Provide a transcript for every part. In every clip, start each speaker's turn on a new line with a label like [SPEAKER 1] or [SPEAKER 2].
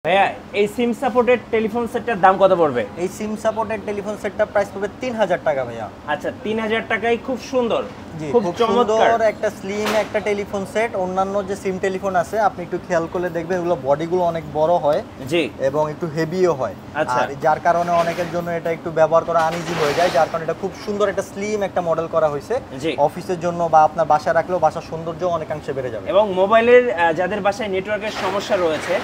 [SPEAKER 1] ভাইয়া এই SIM supported telephone সেটটার দাম কত পড়বে?
[SPEAKER 2] এই সিম সাপোর্টেড টেলিফোন সেটটা প্রাইস পড়বে 3000 টাকা ভাইয়া।
[SPEAKER 1] আচ্ছা 3000 টাকায় খুব সুন্দর,
[SPEAKER 2] জি
[SPEAKER 1] খুব
[SPEAKER 2] খুব
[SPEAKER 1] চমৎকার
[SPEAKER 2] সুন্দর একটা স্লিম একটা টেলিফোন সেট। অন্যান্য যে সিম টেলিফোন আছে আপনি একটু খেয়াল করলে দেখবেন এগুলো বডিগুলো অনেক বড় হয়
[SPEAKER 1] জি
[SPEAKER 2] এবং একটু হেভিও হয়।
[SPEAKER 1] আচ্ছা।
[SPEAKER 2] আর যার কারণে অনেকের জন্য এটা একটু ব্যবহার করা আনইজি হয়ে যায়, যার কারণে এটা খুব সুন্দর একটা স্লিম একটা মডেল করা হয়েছে।
[SPEAKER 1] জি।
[SPEAKER 2] অফিসের জন্য বা আপনার বাসায় রাখলেও বাসার সৌন্দর্য অনেকাংশে বেড়ে যাবে।
[SPEAKER 1] এবং মোবাইলের যাদের বাসায় নেটওয়ার্কের সমস্যা রয়েছে,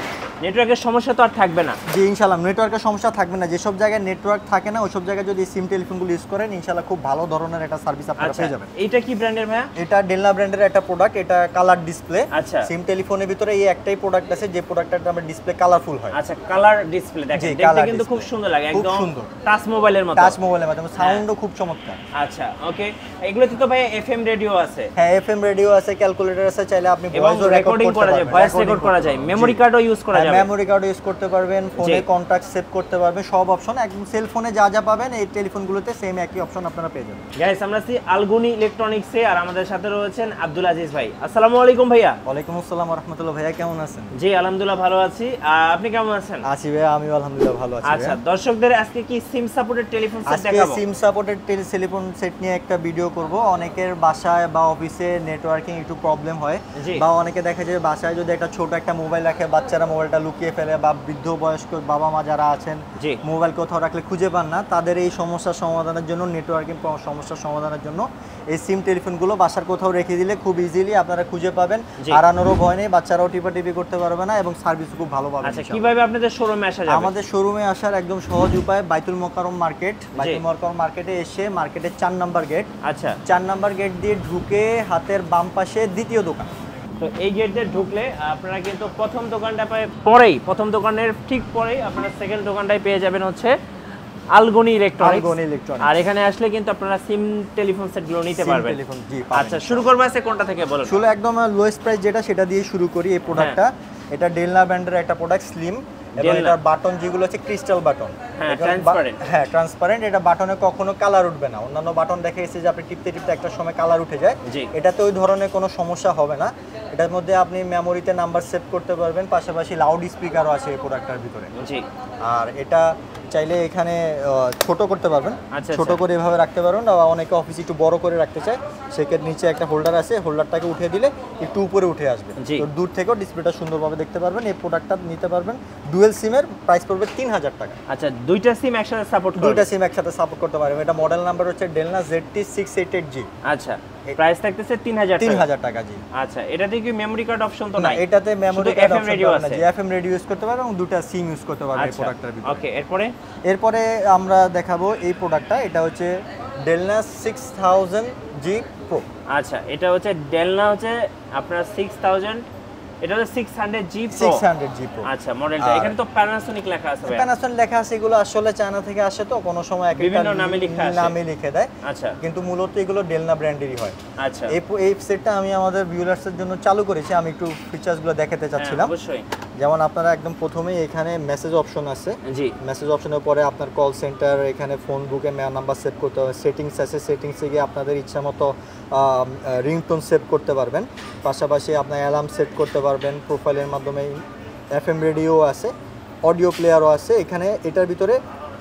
[SPEAKER 1] নেটওয়ার্কের সমস্যা তো আর থাকবে না।
[SPEAKER 2] জি ইনশাআল্লাহ নেটওয়ার্কের সমস্যা থাকবে না। যেসব জায়গায় নেটওয়ার্ক থাকে না ওইসব জায়গায় যদি সিম টেলিফোনগুলো ইউজ করেন ইনশাআল্লাহ খুব ভালো ধরনের একটা সার্ভিস আপনারা
[SPEAKER 1] আচ্ছা
[SPEAKER 2] পেয়ে যাবেন।
[SPEAKER 1] এইটা কি ব্র্যান্ডের ভাইয়া?
[SPEAKER 2] এটা ডেলনা ব্র্যান্ডের একটা প্রোডাক্ট, এটা কালার ডিসপ্লে।
[SPEAKER 1] আচ্ছা।
[SPEAKER 2] সিম টেলিফোনের ভিতরে এই একটাই প্রোডাক্ট আছে যে প্রোডাক্টটা আমরা ডিসপ্লে কালারফুল হয়।
[SPEAKER 1] আচ্ছা কালার ডিসপ্লে দেখেন,
[SPEAKER 2] জি,
[SPEAKER 1] দেখতে
[SPEAKER 2] color
[SPEAKER 1] কিন্তু খুব
[SPEAKER 2] display।
[SPEAKER 1] সুন্দর লাগে,
[SPEAKER 2] খুব
[SPEAKER 1] একদম
[SPEAKER 2] সুন্দর।
[SPEAKER 1] টাচ মোবাইলের মতো।
[SPEAKER 2] টাচ মোবাইলের মাধ্যমে সাউন্ডও খুব চমৎকার।
[SPEAKER 1] আচ্ছা ওকে, এগুলোতে তো ভাই এফএম রেডিও আছে।
[SPEAKER 2] হ্যাঁ এফএম রেডিও আছে, ক্যালকুলেটর আছে, চাইলে আপনি
[SPEAKER 1] এবং
[SPEAKER 2] ভয়েসও
[SPEAKER 1] রেকর্ডিং করা যায়, ভয়েস রেকর্ড করা যায়, মেমরি কার্ডও ইউজ করা যাবে।
[SPEAKER 2] মেমরি কার্ড ইউজ করতে পারবেন, ফোনে কন্টাক্ট সেভ করতে পারবেন, সব অপশন একদম সেল ফোনে যা যা পাবেন এই টেলিফোনগুলোতে সেম একই অপশন আপনারা পেয়ে যাবেন।
[SPEAKER 1] গাইস আমরা আছি আলগুনি ইলেকট্রনিক্সে, আর আমাদের সাথে রয়েছেন আব্দুল আজিজ ভাই। আসসালামু আলাইকুম ভাইয়া।
[SPEAKER 2] ওয়ালাইকুম আসসালাম ওয়া রাহমাতুল্লাহ। ভাইয়া কেমন আছেন?
[SPEAKER 1] জি আলহামদুলিল্লাহ ভালো আছি, আপনি কেমন আছেন?
[SPEAKER 2] আছি ভাইয়া, আমিও আলহামদুলিল্লাহ ভালো আছি।
[SPEAKER 1] আচ্ছা দর্শকদের আজকে কি সিম সাপোর্টেড টেলিফোন সেট
[SPEAKER 2] আজকে
[SPEAKER 1] দেখাবো?
[SPEAKER 2] সিম সাপোর্টেড টেলিফোন সেট নিয়ে একটা ভিডিও করব। অনেকের বাসায় বা অফিসে নেটওয়ার্কিং একটু প্রবলেম হয়,
[SPEAKER 1] জি।
[SPEAKER 2] বা অনেকে দেখা যায় বাসায় যদি একটা ছোট একটা মোবাইল রাখে বাচ্চারা মোবাইলটা লুকিয়ে ফেলে, বা বৃদ্ধ বয়স্ক বাবা মা যারা আছেন
[SPEAKER 1] জি।
[SPEAKER 2] মোবাইল কোথাও রাখলে খুঁজে পান না, তাদের এই সমস্যার সমাধানের জন্য, নেটওয়ার্কিং সমস্যার সমাধানের জন্য এই সিম টেলিফোনগুলো বাসার কোথাও রেখে দিলে খুব ইজিলি আপনারা খুঁজে পাবেন।
[SPEAKER 1] জি।
[SPEAKER 2] হারানোরও ভয় নেই, বাচ্চারাও টিপাটিপি করতে পারবে না এবং সার্ভিস খুব ভালো পাবেন।
[SPEAKER 1] আচ্ছা কিভাবে আপনাদের শোরুমে আসা যাবে?
[SPEAKER 2] আমাদের শোরুমে আসার একদম সহজ উপায় বাইতুল মোকাররম মার্কেট। বাইতুল মোকাররম মার্কেটে এসে মার্কেটের 4 নাম্বার গেট,
[SPEAKER 1] আচ্ছা
[SPEAKER 2] 4 নাম্বার গেট দিয়ে ঢুকে হাতের বাম পাশে দ্বিতীয় দোকান।
[SPEAKER 1] তো এই গেট দিয়ে ঢুকলে আপনারা কিন্তু প্রথম দোকানটা পরেই, প্রথম দোকানের ঠিক পরেই আপনারা সেকেন্ড দোকানটায় পেয়ে যাবেন হচ্ছে আলগুনি ইলেকট্রনিক্স।
[SPEAKER 2] আলগুনি ইলেকট্রনিক্স।
[SPEAKER 1] আর এখানে আসলে কিন্তু আপনারা সিম টেলিফোন সেটগুলো নিতে
[SPEAKER 2] সিম
[SPEAKER 1] পারবেন।
[SPEAKER 2] টেলিফোন, জি, পাবেন।
[SPEAKER 1] আচ্ছা শুরু করবো আজকে কোনটা থেকে বলুন?
[SPEAKER 2] আসলে একদম লোয়েস্ট প্রাইস যেটা সেটা দিয়ে শুরু করি। এই প্রোডাক্টটা এটা ডেলনা ব্র্যান্ডের একটা প্রোডাক্ট, স্লিম, এবং
[SPEAKER 1] ডেলনা।
[SPEAKER 2] এটার বাটন যেগুলো আছে ক্রিস্টাল বাটন।
[SPEAKER 1] হ্যাঁ, transparent।
[SPEAKER 2] হ্যাঁ ট্রান্সপারেন্ট। এটা বাটনে কখনো কালার উঠবে না। অন্যান্য বাটন দেখে এসে যে আপনি টিপতে টিপতে একটা সময় কালার উঠে যায়,
[SPEAKER 1] জি।
[SPEAKER 2] এটাতে ওই ধরনের কোনো সমস্যা হবে না। এটার মধ্যে আপনি মেমোরিতে নাম্বার সেভ করতে পারবেন, পাশাপাশি লাউড স্পিকারও আছে এই প্রোডাক্টটার ভিতরে।
[SPEAKER 1] জি।
[SPEAKER 2] আর এটা চাইলে এখানে ছোট করতে পারবেন,
[SPEAKER 1] আচ্ছা,
[SPEAKER 2] ছোট
[SPEAKER 1] আচ্ছা।
[SPEAKER 2] করে এভাবে রাখতে পারবেন। বা অনেকে অফিসে একটু বড় করে রাখতে চায়, সেক্ষেত্রে নিচে একটা হোল্ডার আছে, হোল্ডারটাকে উঠিয়ে দিলে একটু উপরে উঠে আসবে।
[SPEAKER 1] জি।
[SPEAKER 2] তো দূর থেকেও ডিসপ্লেটা সুন্দরভাবে দেখতে পারবেন। এই প্রোডাক্টটা নিতে পারবেন। ডুয়েল সিমের প্রাইস পড়বে 3000 টাকা।
[SPEAKER 1] আচ্ছা দুইটা সিম একসাথে সাপোর্ট করবে?
[SPEAKER 2] দুইটা সিম একসাথে সাপোর্ট করতে পারবেন। এটা মডেল নাম্বার হচ্ছে ডেলনা ZT688G।
[SPEAKER 1] আচ্ছা প্রাইস থাকতেছে 3000 টাকা।
[SPEAKER 2] 3000 টাকা, জি।
[SPEAKER 1] আচ্ছা এটাতে কি মেমরি কার্ড অপশন তো
[SPEAKER 2] না,
[SPEAKER 1] নাই?
[SPEAKER 2] এটাতে মেমরি
[SPEAKER 1] শুধু
[SPEAKER 2] কার্ড
[SPEAKER 1] FM
[SPEAKER 2] অপশন
[SPEAKER 1] রেডিও
[SPEAKER 2] পাবেন না।
[SPEAKER 1] আছে।
[SPEAKER 2] জি এফএম রেডিও ইউজ করতে পারবেন এবং দুটো সিম ইউজ করতে পারবেন এই
[SPEAKER 1] আচ্ছা
[SPEAKER 2] প্রোডাক্টটার ভিতরে।
[SPEAKER 1] ওকে এরপরে?
[SPEAKER 2] এরপরে আমরা দেখাবো এই প্রোডাক্টটা। এটা হচ্ছে ডেলনা 6000G Pro।
[SPEAKER 1] আচ্ছা এটা হচ্ছে ডেলনা হচ্ছে আপনার 6000, এটা হচ্ছে 600G Pro।
[SPEAKER 2] 600G Pro।
[SPEAKER 1] আচ্ছা মডেলটা
[SPEAKER 2] আর-
[SPEAKER 1] এখানে তো প্যানাসোনিক লেখা আছে ভাই।
[SPEAKER 2] প্যানাসোনিক লেখা আছে, এগুলো আসলে চায়না থেকে আসে, তো কোনো সময় এক একটা
[SPEAKER 1] বিভিন্ন নামে লেখা আসে।
[SPEAKER 2] নামে লিখে দেয়,
[SPEAKER 1] আচ্ছা
[SPEAKER 2] কিন্তু মূলত এগুলো ডেলনা ব্র্যান্ডেরই হয়।
[SPEAKER 1] আচ্ছা
[SPEAKER 2] এই সেটটা আমি আমাদের ভিউয়ার্সের জন্য চালু করেছি। আমি একটু ফিচার্সগুলো দেখাতে চাচ্ছিলাম।
[SPEAKER 1] হ্যাঁ, অবশ্যই।
[SPEAKER 2] যেমন আপনারা একদম প্রথমেই এখানে মেসেজ অপশন আছে।
[SPEAKER 1] জি
[SPEAKER 2] মেসেজ অপশনের পরে আপনার কল সেন্টার, এখানে ফোন বুকে নাম্বার সেভ করতে হবে, সেটিংস আছে, সেটিংসে গিয়ে আপনাদের ইচ্ছা মতো রিংটোন সেভ করতে পারবেন। পাশাপাশি আপনার অ্যালার্ম সেট করতে পারবেন প্রোফাইলের মাধ্যমে। এফএম রেডিও আছে, অডিও প্লেয়ারও আছে। এখানে এটার ভিতরে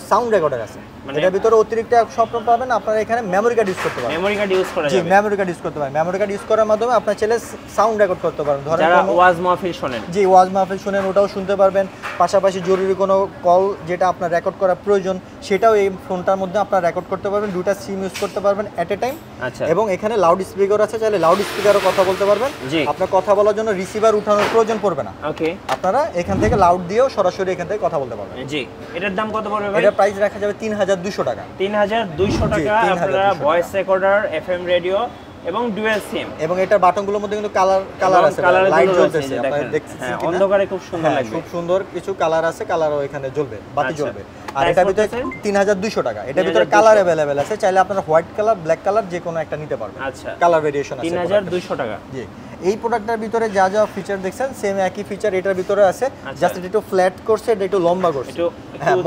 [SPEAKER 2] সাউন্ড রেকর্ডার আছে।
[SPEAKER 1] মানে-
[SPEAKER 2] এটার ভিতরে অতিরিক্ত এক স্বপ্ন পাবেন, আপনারা এখানে মেমরি কার্ড ইউজ করতে পারবেন।
[SPEAKER 1] মেমরি কার্ড ইউজ করা
[SPEAKER 2] জি
[SPEAKER 1] যাবে
[SPEAKER 2] মেমরি কার্ড ইউজ করতে পারেন। মেমরি কার্ড ইউজ করার মাধ্যমে আপনার ছেলে সাউন্ড রেকর্ড করতে পারেন। ধরেন
[SPEAKER 1] যারা
[SPEAKER 2] কোনো-
[SPEAKER 1] ওয়াজ মাহফিল শোনেন।
[SPEAKER 2] জি ওয়াজ মাহফিল শুনেন, ওটাও শুনতে পারবেন। পাশাপাশি জরুরি কোনো কল যেটা আপনার রেকর্ড করা প্রয়োজন সেটাও এই ফোনটার মধ্যে আপনার রেকর্ড করতে পারবেন। দুটো সিম ইউজ করতে পারবেন এট এ টাইম।
[SPEAKER 1] আচ্ছা
[SPEAKER 2] এবং এখানে লাউড স্পিকার আছে, চাইলে লাউড স্পিকারও কথা বলতে পারবেন।
[SPEAKER 1] জি।
[SPEAKER 2] আপনার কথা বলার জন্য রিসিভার উঠানোর প্রয়োজন পড়বে না।
[SPEAKER 1] ওকে
[SPEAKER 2] আপনারা এখান থেকে লাউড দিয়েও সরাসরি এখান থেকে কথা বলতে পারবেন।
[SPEAKER 1] জি এটার দাম কত পড়বে ভাই?
[SPEAKER 2] এটা প্রাইস রাখা যাবে 3200 টাকা।
[SPEAKER 1] 3200 টাকা।
[SPEAKER 2] 3200
[SPEAKER 1] আপনারা
[SPEAKER 2] টাকা।
[SPEAKER 1] ভয়েস রেকর্ডার, এফএম রেডিও এবং ডুয়াল সিম।
[SPEAKER 2] এবং এটার বাটনগুলোর মধ্যে কিন্তু কালার আছে, লাইট জ্বলতেছে, আপনারা দেখতেছেন
[SPEAKER 1] হ্যাঁ
[SPEAKER 2] কিনা?
[SPEAKER 1] অন্ধকারে খুব সুন্দর
[SPEAKER 2] হ্যাঁ,
[SPEAKER 1] লাগবে।
[SPEAKER 2] খুব সুন্দর কিছু কালার আছে, কালারও এখানে জ্বলবে, বাতি
[SPEAKER 1] আচ্ছা।
[SPEAKER 2] জ্বলবে। আর
[SPEAKER 1] Price
[SPEAKER 2] এটার ভিতরে
[SPEAKER 1] কত আছে?
[SPEAKER 2] 3200 টাকা। এটার ভিতরে
[SPEAKER 1] 3200
[SPEAKER 2] কালার अवेलेबल আছে, চাইলে আপনারা হোয়াইট কালার, ব্ল্যাক কালার যে কোনো একটা নিতে পারবেন।
[SPEAKER 1] আচ্ছা
[SPEAKER 2] কালার ভেরিয়েশন আছে
[SPEAKER 1] 3200 টাকা।
[SPEAKER 2] জি এই প্রোডাক্টটার ভিতরে যা যা ফিচার দেখছেন সেম একই ফিচার এটার ভিতরে আছে, জাস্ট এটা একটু ফ্ল্যাট করছে, এটা একটু লম্বা করছে। হ্যাঁ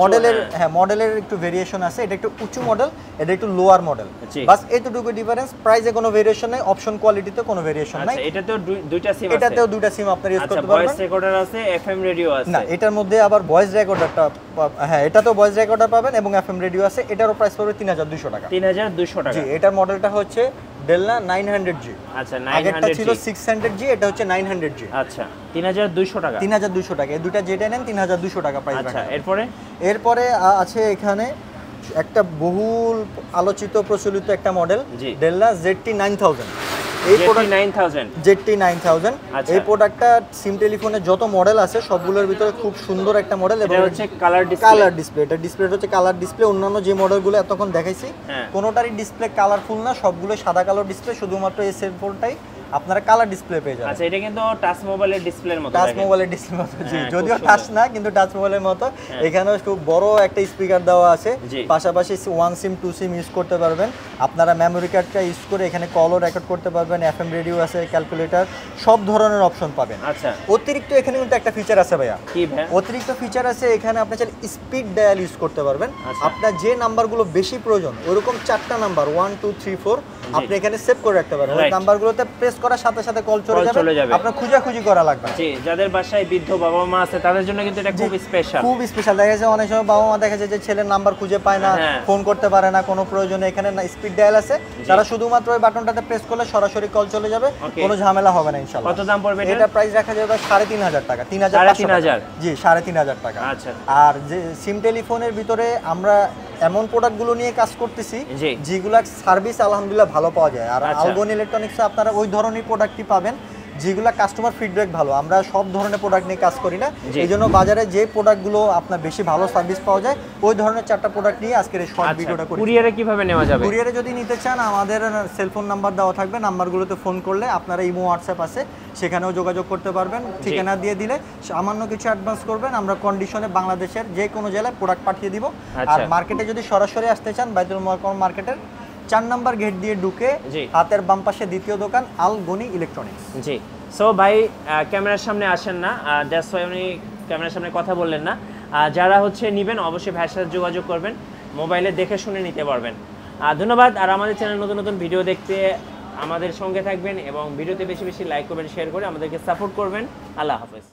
[SPEAKER 2] মডেলের একটু ভেরিয়েশন আছে, এটা একটু উঁচু মডেল, এটা একটু লোয়ার মডেল, বাস এতটুকু ডিফারেন্স। প্রাইসে কোনো ভেরিয়েশন নাই, অপশন কোয়ালিটিতে কোনো ভেরিয়েশন নাই।
[SPEAKER 1] এটাতেও দুইটা সিম আছে,
[SPEAKER 2] এটাতেও দুইটা সিম আপনি ইউজ করতে পারবেন।
[SPEAKER 1] ভয়েস রেকর্ডার আছে, এফএম রেডিও আছে।
[SPEAKER 2] না এটার মধ্যে আবার ভয়েস রেকর্ডারটা, হ্যাঁ এটাতেও ভয়েস রেকর্ডার পাবেন এবং এফএম রেডিও আছে। এটারও প্রাইস পড়বে 3200 টাকা।
[SPEAKER 1] 3200 টাকা।
[SPEAKER 2] জি এটার মডেলটা হচ্ছে ডেলনা 900G।
[SPEAKER 1] আচ্ছা 900G,
[SPEAKER 2] আগেরটা ছিল 600G, এটা হচ্ছে 900G।
[SPEAKER 1] আচ্ছা 3200 টাকা।
[SPEAKER 2] 3200 টাকা, এই দুটো যেটা নেন 3200 টাকা প্রাইস।
[SPEAKER 1] আচ্ছা
[SPEAKER 2] এরপরে আছে এখানে একটা বহুল আলোচিত প্রচলিত একটা মডেল ডেলনা ZT9000। এই প্রোডাক্ট 9000 ZT9000, এই প্রোডাক্টটা সিম টেলিফোনের যত মডেল আছে সবগুলোর ভিতরে খুব সুন্দর একটা মডেল এবং
[SPEAKER 1] হচ্ছে কালার ডিসপ্লে।
[SPEAKER 2] এটা ডিসপ্লেটা হচ্ছে কালার ডিসপ্লে। অন্যান্য যে মডেলগুলো এতক্ষণ দেখাইছি কোনোটারই ডিসপ্লে কালারফুল না, সবগুলো সাদা কালো ডিসপ্লে, শুধুমাত্র এই সেল ফোনটাই আপনারা কালার ডিসপ্লে পেয়ে যাবেন।
[SPEAKER 1] আচ্ছা এটা কিন্তু টাচ মোবাইলের ডিসপ্লের মতো,
[SPEAKER 2] টাচ মোবাইলের ডিসপ্লের মতো। জি যদিও টাচ না কিন্তু টাচ মোবাইলের মতো। এখানেও খুব বড় একটা স্পিকার দেওয়া আছে, পাশাপাশি 1 সিম 2 সিম ইউজ করতে পারবেন আপনারা। মেমরি কার্ডটা ইউজ করে এখানে কলও রেকর্ড করতে পারবেন, এফএম রেডিও আছে, ক্যালকুলেটর, সব ধরনের অপশন পাবেন।
[SPEAKER 1] আচ্ছা
[SPEAKER 2] অতিরিক্ত এখানে কিন্তু একটা ফিচার আছে ভাইয়া।
[SPEAKER 1] কি ভাই?
[SPEAKER 2] অতিরিক্ত ফিচার আছে এখানে, আপনি চাইলে স্পিড ডায়াল ইউজ করতে পারবেন। আপনার যে নাম্বারগুলো বেশি প্রয়োজন ওরকম 4টা নাম্বার 1 2 3 4 আপনি এখানে সেভ করে রাখতে পারবেন। ওই নাম্বারগুলোতে প্রেস করার সাথে সাথে কল চলে যাবে, আপনার খোঁজাখুঁজি করা লাগবে না।
[SPEAKER 1] জি যাদের বাসায় বৃদ্ধ বাবা মা আছে তাদের জন্য কিন্তু এটা খুব স্পেশাল।
[SPEAKER 2] দেখা যায় অনেক সময় বাবা মা দেখা যায় যে ছেলের নাম্বার খুঁজে পায় না, ফোন করতে পারে না কোনো প্রয়োজনে, এখানে স্পিড ডায়াল আছে, তারা শুধুমাত্র ওই বাটনটাতে প্রেস করলে সরাসরি কল চলে যাবে, কোনো ঝামেলা হবে না ইনশাআল্লাহ।
[SPEAKER 1] কত দাম পড়বে
[SPEAKER 2] এটা? প্রাইস রাখা যাবে 3500 টাকা, 3500। জি 3500 টাকা।
[SPEAKER 1] আচ্ছা
[SPEAKER 2] আর যে সিম টেলিফোনের ভিতরে আমরা এমন প্রোডাক্টগুলো নিয়ে কাজ করতেছি যেগুলা সার্ভিস আলহামদুলিল্লাহ ভালো পাওয়া যায়। আর আলগন ইলেকট্রনিক্সে আপনারা ওই ধরনের প্রোডাক্টই পাবেন যেগুলা কাস্টমার ফিডব্যাক ভালো। আমরা সব ধরনের প্রোডাক্ট নিয়ে কাজ করি না, এই জন্য বাজারে যে প্রোডাক্টগুলো আপনার বেশি ভালো সার্ভিস পাওয়া যায় ওই ধরনের 4টা প্রোডাক্ট নিয়ে আজকের এই শর্ট ভিডিওটা করি।
[SPEAKER 1] কুরিয়ারে কিভাবে নেওয়া যাবে?
[SPEAKER 2] কুরিয়ারে যদি নিতে চান আমাদের সেলফোন নাম্বার দেওয়া থাকবে, নাম্বারগুলোতে ফোন করলে আপনারা ইমো হোয়াটসঅ্যাপ আছে সেখানেও যোগাযোগ করতে পারবেন। ঠিকানা দিয়ে দিলে সামান্য কিছু অ্যাডভান্স করবেন, আমরা কন্ডিশনে বাংলাদেশের যে কোনো জেলায় প্রোডাক্ট পাঠিয়ে দিব। আর মার্কেটে যদি সরাসরি আসতে চান বাইতুল মোকাররম মার্কেটের 4 নম্বর গেট দিয়ে ঢুকে হাতের বাম পাশে দ্বিতীয় দোকান আল গনি ইলেকট্রনিক্স।
[SPEAKER 1] জি সো ভাই ক্যামেরার সামনে আসেন না, দ্যাটস ওয়াই উনি ক্যামেরার সামনে কথা বললেন না। যারা হচ্ছে নেবেন অবশ্যই ভাইয়ের সাথে যোগাযোগ করবেন, মোবাইলে দেখে শুনে নিতে পারবেন। ধন্যবাদ। আর আমাদের চ্যানেল নতুন নতুন ভিডিও দেখতে আমাদের সঙ্গে থাকবেন এবং ভিডিওতে বেশি বেশি লাইক করবেন, শেয়ার করে আমাদেরকে সাপোর্ট করবেন। আল্লাহ হাফেজ।